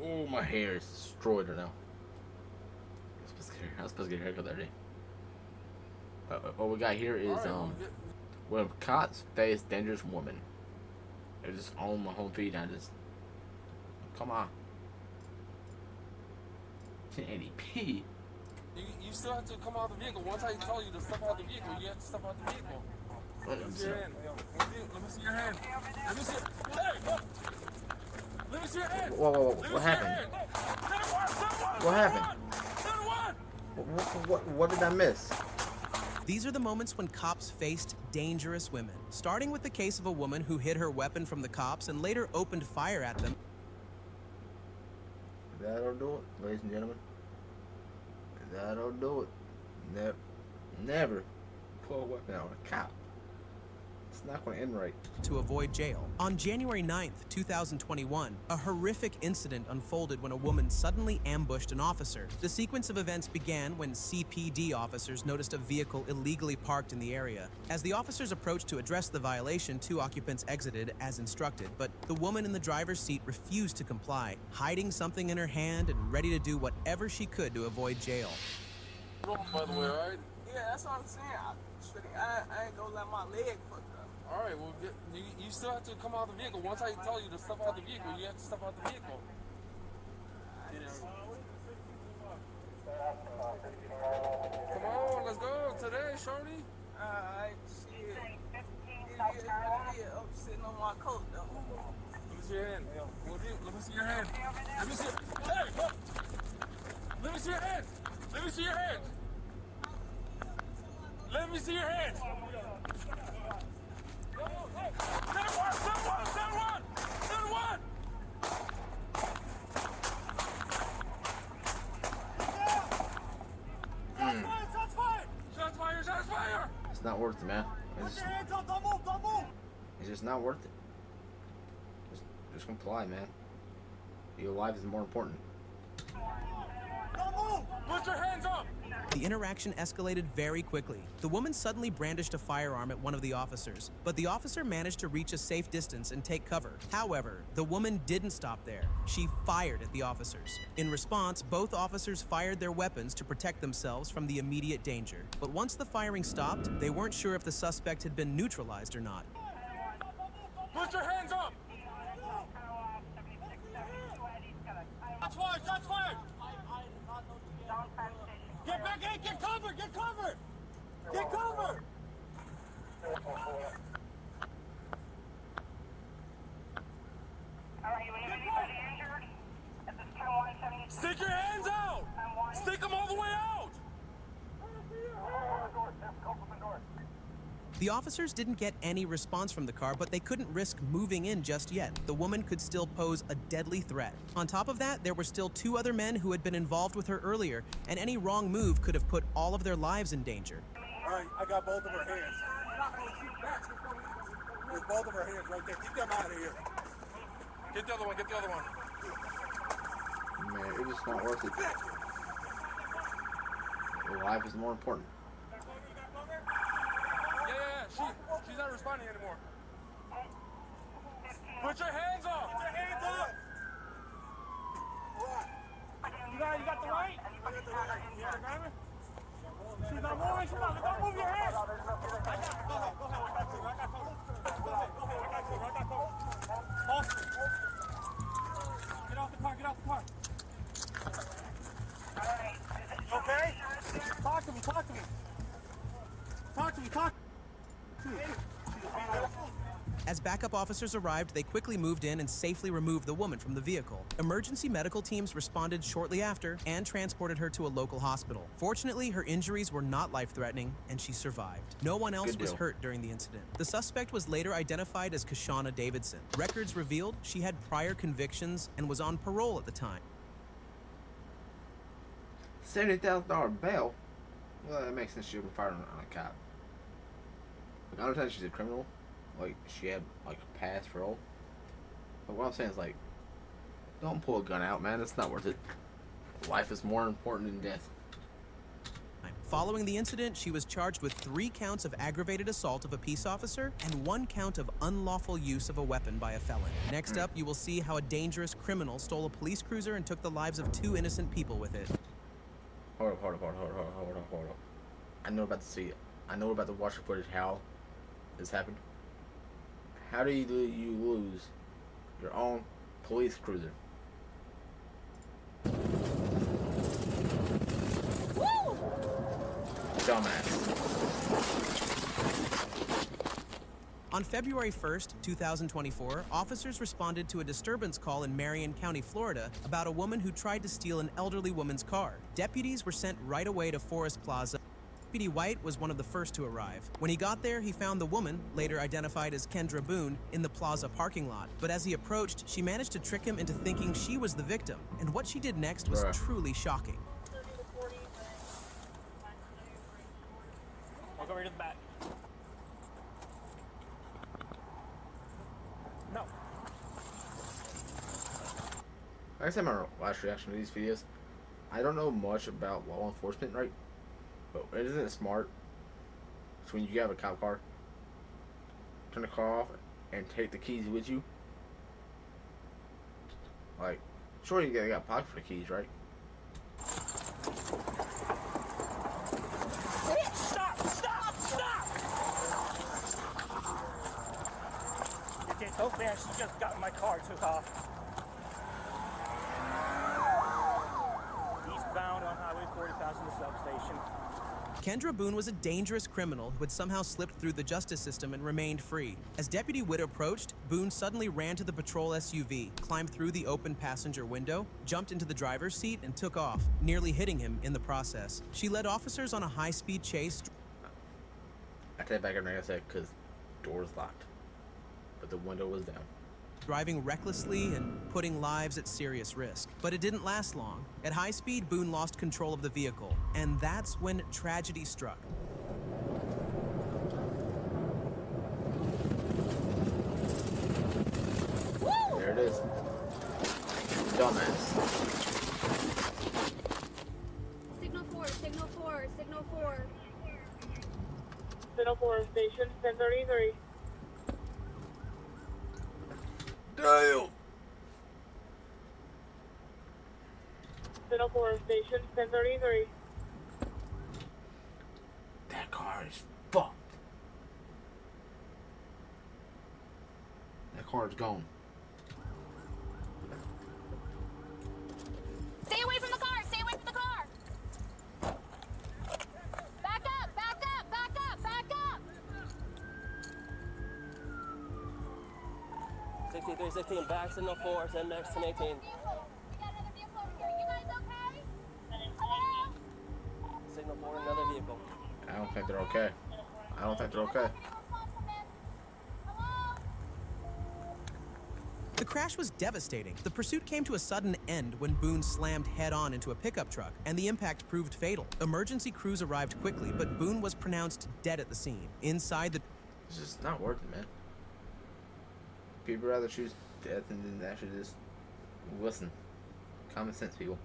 Oh, my hair is destroyed right now. I was supposed to get a haircut that day. What we got here is when cops face dangerous woman. They're just on my home feed and I just come on. 1080p. You still have to come out of the vehicle. Once I tell you to step out of the vehicle, you have to step out of the vehicle. Let me see your hand. Let me see your hand. Let me see. Hey, look. Let me see your hand. Whoa. What happened? What happened? What did I miss? These are the moments when cops faced dangerous women, starting with the case of a woman who hid her weapon from the cops and later opened fire at them. That'll do it, ladies and gentlemen. That'll do it. Never pull a weapon out on a cop. It's not going to end right. To avoid jail. On January 9th, 2021, a horrific incident unfolded when a woman suddenly ambushed an officer. The sequence of events began when CPD officers noticed a vehicle illegally parked in the area. As the officers approached to address the violation, 2 occupants exited as instructed, but the woman in the driver's seat refused to comply, hiding something in her hand and ready to do whatever she could to avoid jail. By the way, right? Yeah, that's what I'm saying. I ain't gonna let my leg fuck up. All right, well, you still have to come out of the vehicle. Once I tell you to step out of the vehicle, you have to step out of the vehicle. Come on, let's go today, shorty. Alright, shit. Yeah, I'm sitting on my coat, though. Let me see your hand. Let me see your hand. Let me see. Hey, look. Let me see your hand. Let me see your hand. Let me see your hand. Shots fire! It's not worth it, man. It's just not worth it. Just comply, man. Your life is more important. Put your hands up! The interaction escalated very quickly. The woman suddenly brandished a firearm at one of the officers, but the officer managed to reach a safe distance and take cover. However, the woman didn't stop there. She fired at the officers. In response, both officers fired their weapons to protect themselves from the immediate danger. But once the firing stopped, they weren't sure if the suspect had been neutralized or not. Put your hands up! Shots fired! Shots fired! Get back in! Get covered! Get covered! Get covered! Stick your hands out! Stick them all the way out! The officers didn't get any response from the car, but they couldn't risk moving in just yet. The woman could still pose a deadly threat. On top of that, there were still 2 other men who had been involved with her earlier, and any wrong move could have put all of their lives in danger. All right, I got both of her hands. With both of her hands right there. Keep them out of here. Get the other one, get the other one. Man, it's just not worth it. Your life is more important. She's not responding anymore. Put your hands up! Put your hands up! You got the right? You got the driver? She's not moving, don't move your hands! Go ahead, I got you. Go ahead, I got you. Austin. Get off the car. Okay? Talk to me. As backup officers arrived, they quickly moved in and safely removed the woman from the vehicle. Emergency medical teams responded shortly after and transported her to a local hospital. Fortunately, her injuries were not life-threatening, and she survived. No one else was hurt during the incident. The suspect was later identified as Kashana Davidson. Records revealed she had prior convictions and was on parole at the time. $70,000 bail? Well, that makes sense. She was fired on a cop. Like, I understand she's a criminal. Like, she had, like, a past for all. But what I'm saying is, like, don't pull a gun out, man. It's not worth it. Life is more important than death. Following the incident, she was charged with 3 counts of aggravated assault of a peace officer and 1 count of unlawful use of a weapon by a felon. Next up, you will see how a dangerous criminal stole a police cruiser and took the lives of 2 innocent people with it. Hold up. I know about to see it. I know we're about to watch the footage how this happened. How do you lose your own police cruiser? Woo! Dumbass. On February 1st, 2024, officers responded to a disturbance call in Marion County, Florida, about a woman who tried to steal an elderly woman's car. Deputies were sent right away to Forest Plaza. Deputy White was one of the first to arrive. When he got there, he found the woman, later identified as Kendra Boone, in the plaza parking lot. But as he approached, she managed to trick him into thinking she was the victim. And what she did next was truly shocking. I'll go right to the back. No. Like I said in my last reaction to these videos, I don't know much about law enforcement, right? But isn't it smart? So when you have a cop car, turn the car off and take the keys with you. Like, sure you got a pocket for the keys, right? Stop! You can't go fast. She just got in my car, took off. Eastbound on Highway 40 passing the substation. Kendra Boone was a dangerous criminal who had somehow slipped through the justice system and remained free. As Deputy Witt approached, Boone suddenly ran to the patrol SUV, climbed through the open passenger window, jumped into the driver's seat, and took off, nearly hitting him in the process. She led officers on a high-speed chase. I take back everything I said because door's locked, but the window was down. Driving recklessly and putting lives at serious risk. But it didn't last long. At high speed, Boone lost control of the vehicle, and that's when tragedy struck. Woo! There it is. Dumbass. Signal 4, signal 4, signal 4. Signal 4, station 1033. Damn! Signal 4, station 1033. That car is fucked. That car is gone. Stay away from the car! Stay away from the car! Back up! Back up! Back up! Back up! 6316 back, signal 4, send next 1018. We got another vehicle over here. You guys okay? Hello? Signal 4, another vehicle. I don't think they're okay. Hello? The crash was devastating. The pursuit came to a sudden end when Boone slammed head-on into a pickup truck, and the impact proved fatal. Emergency crews arrived quickly, but Boone was pronounced dead at the scene. Inside the... It's just not worth it, man. People rather choose death than actually just listen. Common sense, people.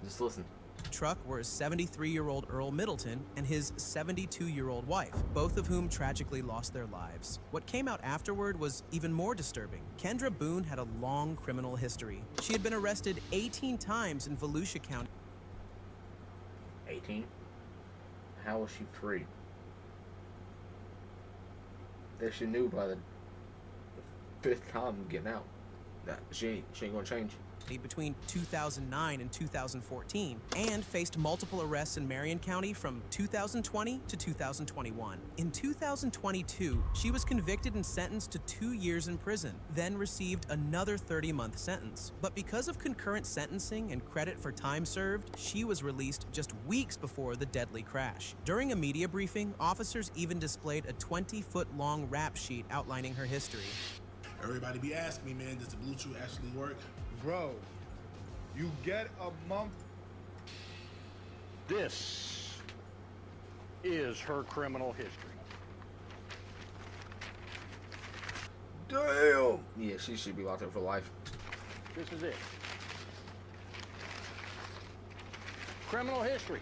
Just listen. truck were 73-year-old Earl Middleton and his 72-year-old wife, both of whom tragically lost their lives. What came out afterward was even more disturbing. Kendra Boone had a long criminal history. She had been arrested 18 times in Volusia County. 18? How was she free? That she knew by the fifth time getting out that she ain't gonna change. Between 2009 and 2014, and faced multiple arrests in Marion County from 2020 to 2021. In 2022, she was convicted and sentenced to 2 years in prison, then received another 30-month sentence. But because of concurrent sentencing and credit for time served, she was released just weeks before the deadly crash. During a media briefing, officers even displayed a 20-foot-long rap sheet outlining her history. Everybody be asking me, man, does the Bluetooth actually work? Bro, you get a month. This is her criminal history. Damn! Yeah, she should be locked up for life. This is it. Criminal history.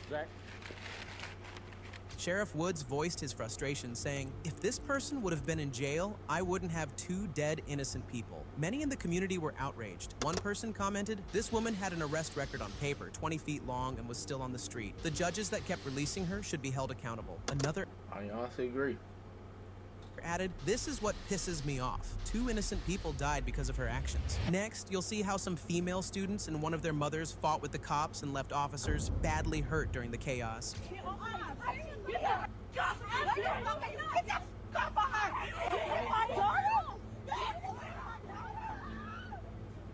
Zach? Sheriff Woods voiced his frustration, saying, "If this person would have been in jail, I wouldn't have 2 dead innocent people." Many in the community were outraged. One person commented, "This woman had an arrest record on paper, 20 feet long, and was still on the street. The judges that kept releasing her should be held accountable." Another I honestly agree. added, "This is what pisses me off. 2 innocent people died because of her actions." Next, you'll see how some female students and one of their mothers fought with the cops and left officers badly hurt during the chaos.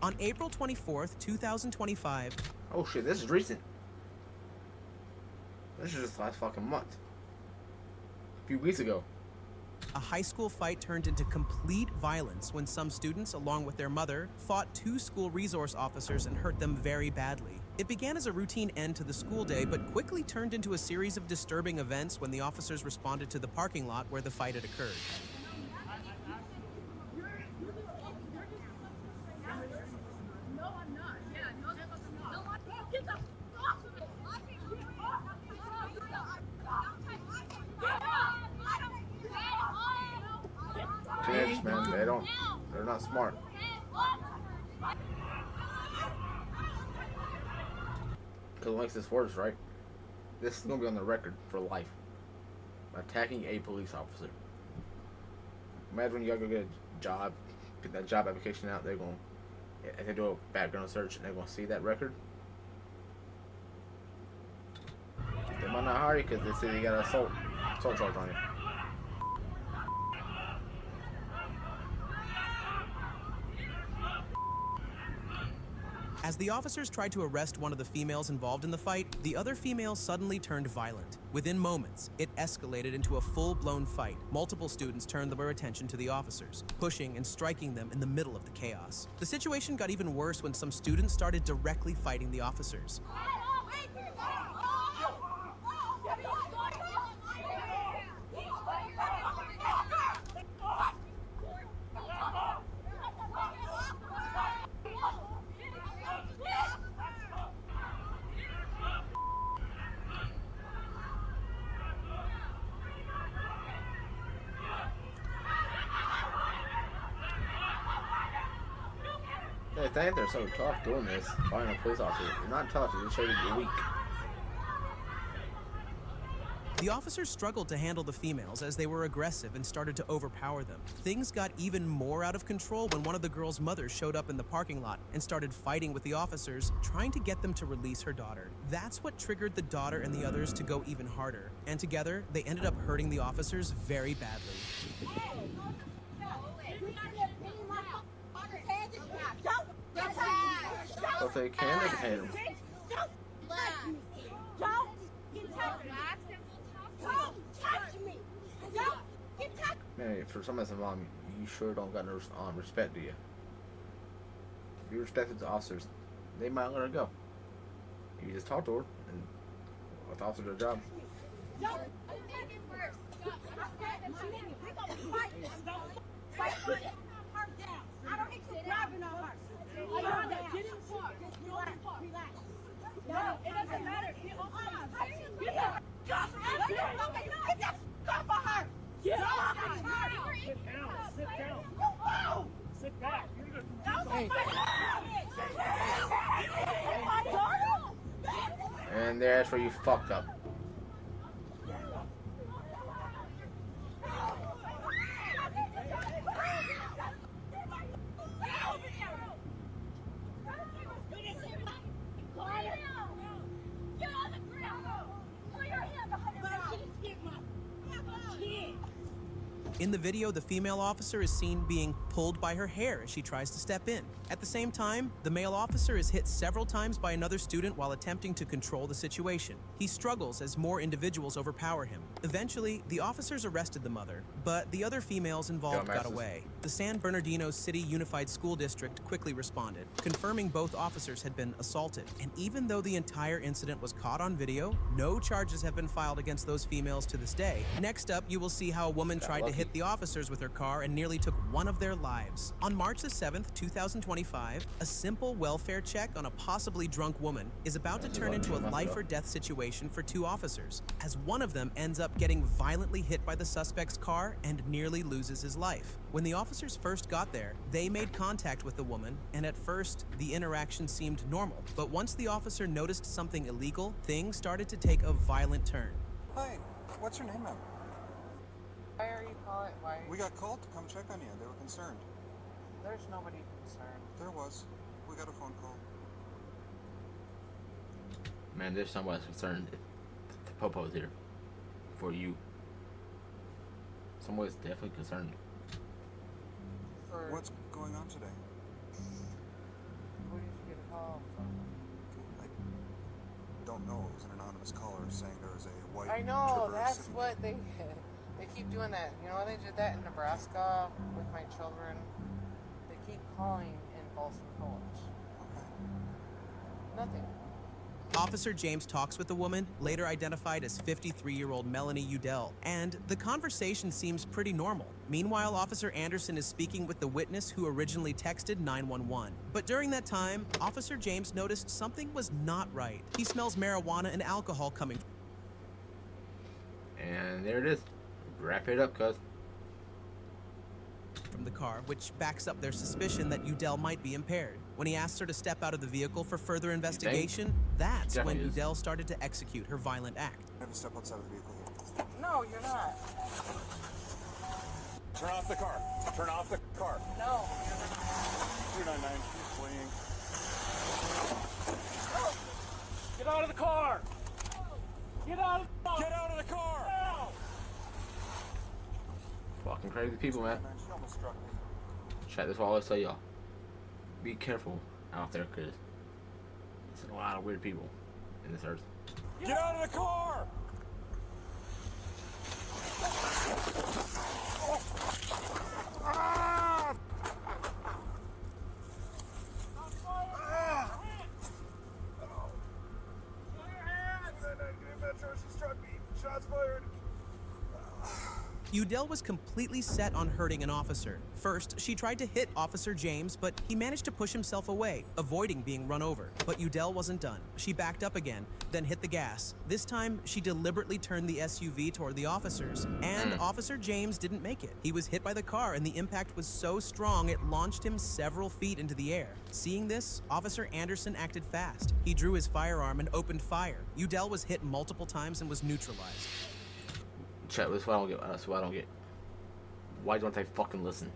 On April 24th, 2025... Oh shit, this is recent. This is just last fucking month. A few weeks ago. A high school fight turned into complete violence when some students, along with their mother, fought 2 school resource officers and hurt them very badly. It began as a routine end to the school day, but quickly turned into a series of disturbing events when the officers responded to the parking lot where the fight had occurred. Teenagers, man, they're not smart. Because what makes this worse, right? This is going to be on the record for life. Attacking a police officer. Imagine when you gotta go get a job, get that job application out, they're going to, if they do a background search and they're going to see that record, they might not hire you because they say you got an assault charge on you. As the officers tried to arrest one of the females involved in the fight, the other female suddenly turned violent. Within moments, it escalated into a full-blown fight. Multiple students turned their attention to the officers, pushing and striking them in the middle of the chaos. The situation got even worse when some students started directly fighting the officers. They think they're so tough doing this, fighting a police officer. You're not tough, you just show that you're weak. The officers struggled to handle the females as they were aggressive and started to overpower them. Things got even more out of control when one of the girls' mothers showed up in the parking lot and started fighting with the officers, trying to get them to release her daughter. That's what triggered the daughter and the others to go even harder. And together, they ended up hurting the officers very badly. So if they can hit him. Man, for some of us, mom, you sure don't got no respect, do you? If you respected the officers, they might let her go. You just talk to her and let the officer do their job. Sit back. And that's where you fucked up. In the video, the female officer is seen being pulled by her hair as she tries to step in. At the same time, the male officer is hit several times by another student while attempting to control the situation. He struggles as more individuals overpower him. Eventually, the officers arrested the mother, but the other females involved got away. The San Bernardino City Unified School District quickly responded, confirming both officers had been assaulted. And even though the entire incident was caught on video, no charges have been filed against those females to this day. Next up, you will see how a woman tried to hit the officers with her car and nearly took one of their lives. On March the 7th, 2025, a simple welfare check on a possibly drunk woman is about to turn into a life or death situation for two officers, as one of them ends up getting violently hit by the suspect's car and nearly loses his life. When the officers first got there, they made contact with the woman, and at first, the interaction seemed normal. But once the officer noticed something illegal, things started to take a violent turn. Hi, what's your name, ma'am? Why are you calling? Why? We got called to come check on you. They were concerned. There's nobody concerned. There was. We got a phone call. Man, there's somebody concerned if the Popo's here. For you. Someone's definitely concerned. For What's going on today? who did you get a call from? I don't know. It was an anonymous caller saying there was a white. I know, trooper that's sitting what they keep doing that. You know, they did that in Nebraska with my children. They keep calling in Folsom College. Okay. Nothing. Officer James talks with the woman, later identified as 53-year-old Melanie Udell, and the conversation seems pretty normal. Meanwhile, Officer Anderson is speaking with the witness who originally texted 911. But during that time, Officer James noticed something was not right. He smells marijuana and alcohol coming And there it is. Wrap it up, cuz. from the car, which backs up their suspicion that Udell might be impaired. When he asks her to step out of the vehicle for further investigation, that's when Definitely is. Udell started to execute her violent act. Have you step outside of the vehicle here? No, you're not. Turn off the car. Turn off the car. No, you're not. 299, she's fleeing. Get out of the car! Get out of the car! Get out of the car! Now! Fucking crazy people, man. Man, she almost struck me. Chat, that's what I always tell y'all. Be careful out there, cuz there's a lot of weird people in this earth. Get out of the car! Ah! She struck me. Shots fired. Udell was completely set on hurting an officer. First, she tried to hit Officer James, but he managed to push himself away, avoiding being run over. But Udell wasn't done. She backed up again, then hit the gas. This time, she deliberately turned the SUV toward the officers, and Officer James didn't make it. He was hit by the car, and the impact was so strong it launched him several feet into the air. Seeing this, Officer Anderson acted fast. He drew his firearm and opened fire. Udell was hit multiple times and was neutralized. Chat, that's what I don't get. That's what I don't get. Why don't they fucking listen?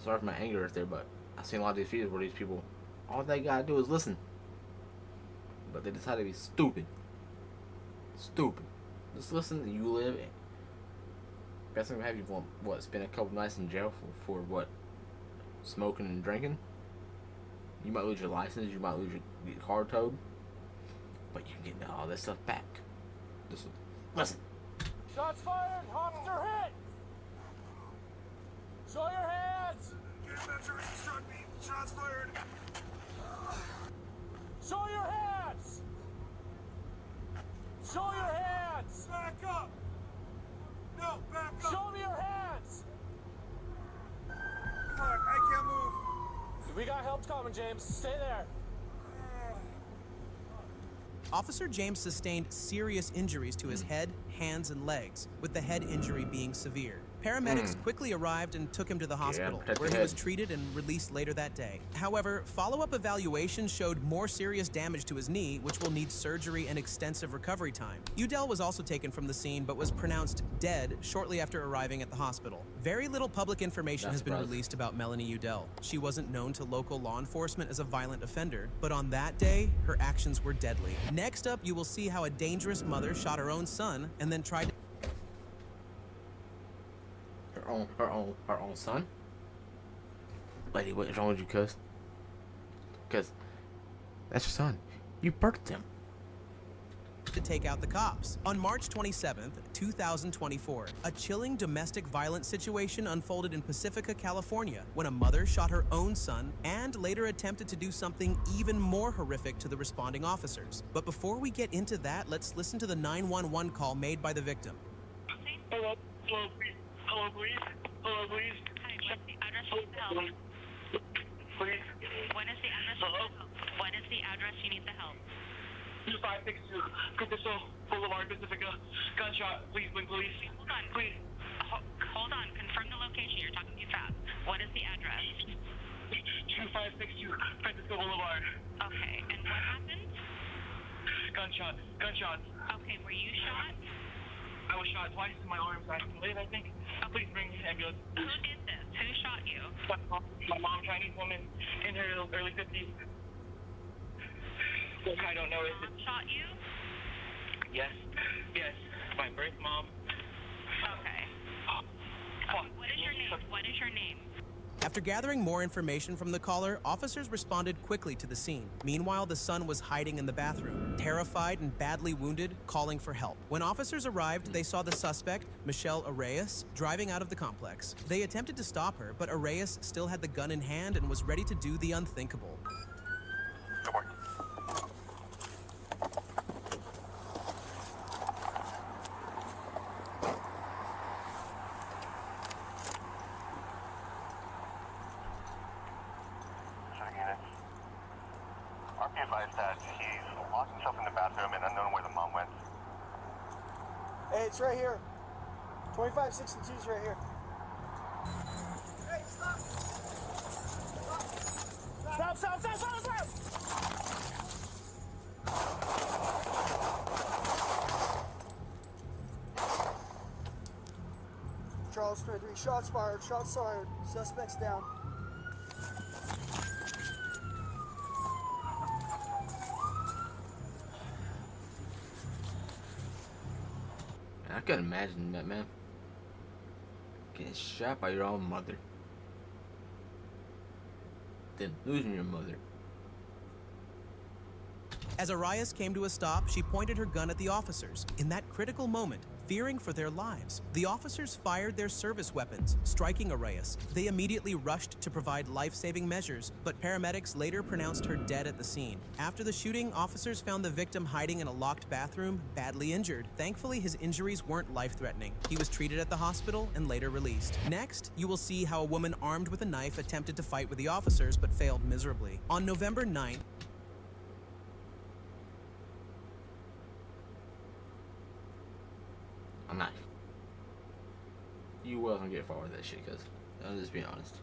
Sorry for my anger right there, but I've seen a lot of these videos where these people, all they gotta do is listen. But they decide to be stupid. Stupid. Just listen and you live. Best thing to have you for what? Spend a couple nights in jail for what? Smoking and drinking? You might lose your license, you might lose your car towed. But you can get all this stuff back. Just listen. Shots fired. Officer hit. Show your hands. She struck me. Shots fired. Show your hands. Show your hands. Back up. No, back up. Show me your hands. Fuck, I can't move. We got help coming, James. Stay there. Officer James sustained serious injuries to his head, hands, and legs, with the head injury being severe. Paramedics quickly arrived and took him to the hospital, where he was treated and released later that day. However, follow-up evaluations showed more serious damage to his knee, which will need surgery and extensive recovery time. Udell was also taken from the scene, but was pronounced dead shortly after arriving at the hospital. Very little public information has been released about Melanie Udell. She wasn't known to local law enforcement as a violent offender, but on that day, her actions were deadly. Next up, you will see how a dangerous mother shot her own son and then tried to her own son? Lady, what is wrong with you, cuz? Because that's your son. You birthed him. to take out the cops. On March 27th, 2024, a chilling domestic violence situation unfolded in Pacifica, California, when a mother shot her own son and later attempted to do something even more horrific to the responding officers. But before we get into that, let's listen to the 911 call made by the victim. Hello, please Hello, please. Hello, please. Hi, what's the address you need the help? Please. What is the address you need the help? What is the address you need the help? 2562 Crystal Boulevard, Pacifica. Gunshot. Please, police. Hold on. Please. Hold on. Confirm the location. You're talking too fast. What is the address? 2562 Francisco Boulevard. Okay. And what happened? Gunshots. Okay. Were you shot? I was shot twice in my arms. I can live, I think. Please bring an ambulance. Who did this? Who shot you? My mom, Chinese woman in her early 50s. I don't know if Mom it's... shot you? Yes. My birth mom. Okay. What is your name? What is your name? After gathering more information from the caller, officers responded quickly to the scene. Meanwhile, the son was hiding in the bathroom, terrified and badly wounded, calling for help. When officers arrived, they saw the suspect, Michelle Arias, driving out of the complex. They attempted to stop her, but Arias still had the gun in hand and was ready to do the unthinkable. Good work. RP advised that he's locked himself in the bathroom and unknown where the mom went. Hey, it's right here. 2562's right here. Hey, stop! Stop! Charles 23, shots fired. Suspect's down. I couldn't imagine that, man. Getting shot by your own mother. Then losing your mother. As Arias came to a stop, she pointed her gun at the officers. In that critical moment, fearing for their lives, the officers fired their service weapons, striking Arias. They immediately rushed to provide life-saving measures, but paramedics later pronounced her dead at the scene. After the shooting, officers found the victim hiding in a locked bathroom, badly injured. Thankfully, his injuries weren't life-threatening. He was treated at the hospital and later released. Next, you will see how a woman armed with a knife attempted to fight with the officers but failed miserably. On November 9th, A knife. You wasn't get far with that shit, cuz I'll just be honest.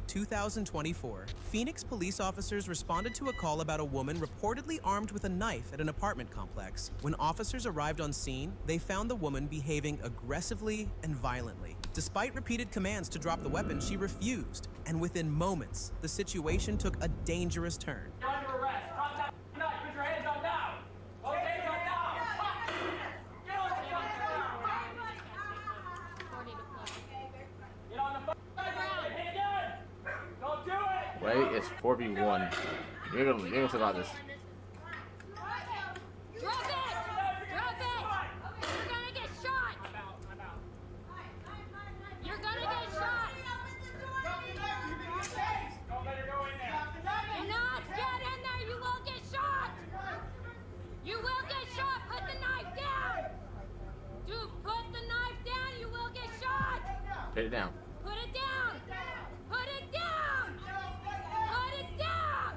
2024, Phoenix police officers responded to a call about a woman reportedly armed with a knife at an apartment complex. When officers arrived on scene, they found the woman behaving aggressively and violently. Despite repeated commands to drop the weapon, she refused, and within moments, the situation took a dangerous turn. You're under arrest. Drop that knife. Put your hands on down. Okay, down. Get on the Hand down. Don't do it. Wait, it's 4v1. You're gonna survive this. Drop it! You're gonna get shot! You're gonna get shot! Don't let her go in there. Do not get in there! You will get shot! You will get shot! Put the knife down! Dude, put the knife down! You will get shot! Put it down. Put it down! Put it down! Put it down!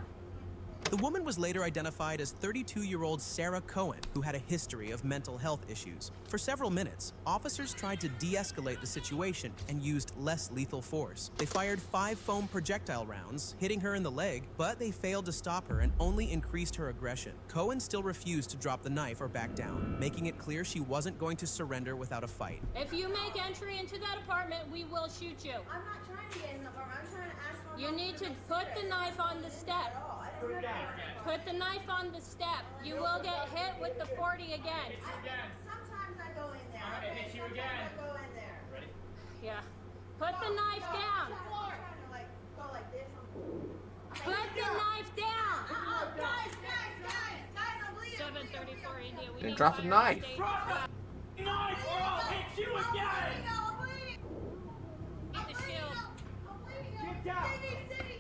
The woman was later identified as 32-year-old Sarah Cohen, who had a history of mental health issues. For several minutes, officers tried to de-escalate the situation and used less lethal force. They fired 5 foam projectile rounds, hitting her in the leg, but they failed to stop her and only increased her aggression. Cohen still refused to drop the knife or back down, making it clear she wasn't going to surrender without a fight. If you make entry into that apartment, we will shoot you. I'm not trying to get in the apartment. I'm trying to ask my You need to put the knife on the step. Put the knife on the step. You will get hit with the 40 again. Sometimes I go in there. I'm gonna hit you again. I go in there. Ready? Yeah. Put the knife down. I'm trying to go like this. Put the knife down. Guys, I'm bleeding. 734 India. We Then need drop the fire knife. station. Drop the knife or I'll hit you again. Get the shield. Get down.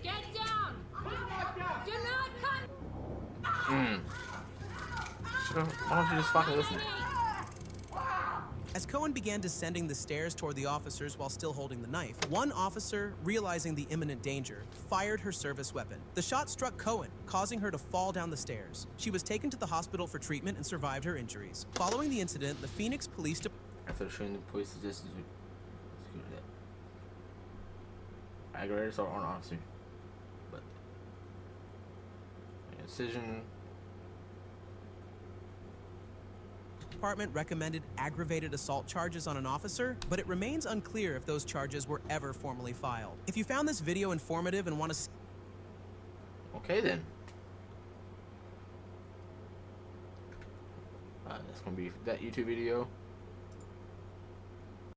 Get down. Do not come. Why don't you just fucking listen? As Cohen began descending the stairs toward the officers while still holding the knife, one officer, realizing the imminent danger, fired her service weapon. The shot struck Cohen, causing her to fall down the stairs. She was taken to the hospital for treatment and survived her injuries. Following the incident, the Phoenix Police Department after showing the police suggested aggravators are on officer, but incision. Department recommended aggravated assault charges on an officer, but it remains unclear if those charges were ever formally filed. If you found this video informative and want to okay then. That's gonna be that YouTube video.